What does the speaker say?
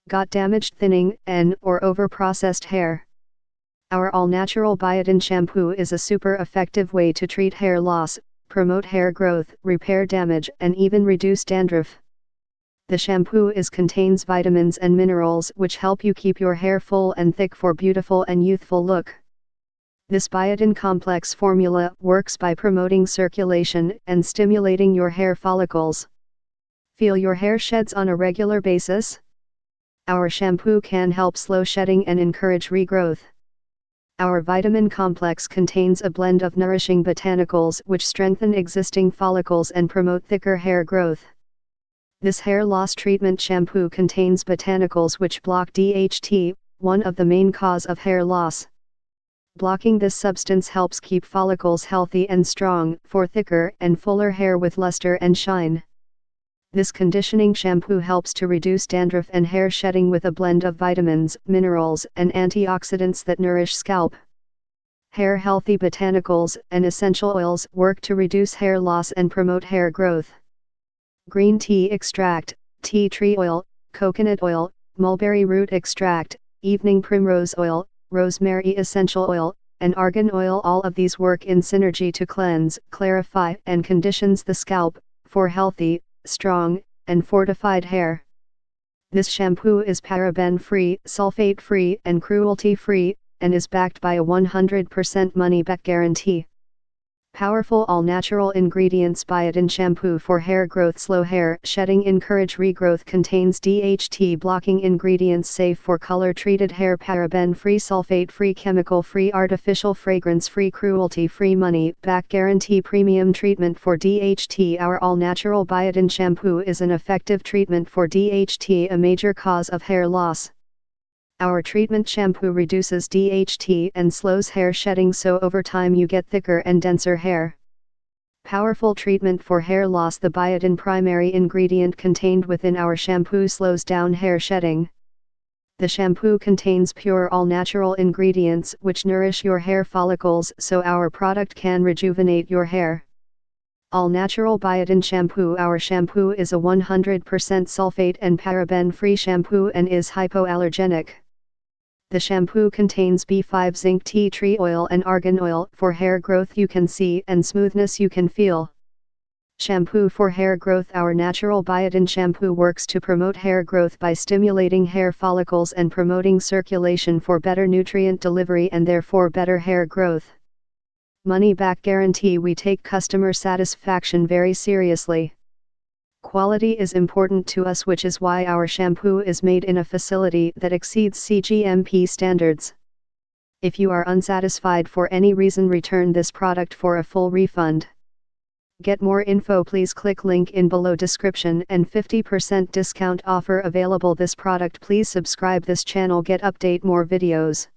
Got damaged, thinning, or over-processed hair? Our All Natural Biotin Shampoo is a super effective way to treat hair loss, promote hair growth, repair damage, and even reduce dandruff. The shampoo contains vitamins and minerals which help you keep your hair full and thick for beautiful and youthful look. This biotin complex formula works by promoting circulation and stimulating your hair follicles. Feel your hair sheds on a regular basis? Our shampoo can help slow shedding and encourage regrowth. Our vitamin complex contains a blend of nourishing botanicals which strengthen existing follicles and promote thicker hair growth. This hair loss treatment shampoo contains botanicals which block DHT, one of the main cause of hair loss. Blocking this substance helps keep follicles healthy and strong for thicker and fuller hair with luster and shine. This conditioning shampoo helps to reduce dandruff and hair shedding with a blend of vitamins, minerals, and antioxidants that nourish scalp. Hair healthy botanicals and essential oils work to reduce hair loss and promote hair growth. Green tea extract, tea tree oil, coconut oil, mulberry root extract, evening primrose oil, rosemary essential oil, and argan oil. All of these work in synergy to cleanse, clarify, and conditions the scalp for healthy, strong, and fortified hair. This shampoo is paraben-free, sulfate-free, and cruelty-free, and is backed by a 100% money-back guarantee. Powerful all-natural ingredients. Biotin shampoo for hair growth, slow hair shedding, encourage regrowth. Contains DHT blocking ingredients, safe for color-treated hair. Paraben-free, sulfate-free, chemical-free, artificial fragrance-free, cruelty-free, money-back guarantee. Premium treatment for DHT. Our all-natural biotin shampoo is an effective treatment for DHT, a major cause of hair loss. Our treatment shampoo reduces DHT and slows hair shedding, so over time you get thicker and denser hair. Powerful treatment for hair loss. The biotin primary ingredient contained within our shampoo slows down hair shedding. The shampoo contains pure all-natural ingredients which nourish your hair follicles so our product can rejuvenate your hair. All Natural Biotin Shampoo. Our shampoo is a 100% sulfate and paraben-free shampoo and is hypoallergenic. The shampoo contains B5 Zinc Tea tree oil and Argan Oil for hair growth you can see and smoothness you can feel. Shampoo for hair growth. Our natural biotin shampoo works to promote hair growth by stimulating hair follicles and promoting circulation for better nutrient delivery and therefore better hair growth. Money-back guarantee. We take customer satisfaction very seriously. Quality is important to us, which is why our shampoo is made in a facility that exceeds cGMP standards. If you are unsatisfied for any reason, return this product for a full refund. Get more info, please click link in below description and 50% discount offer available this product. Please subscribe this channel, get update more videos.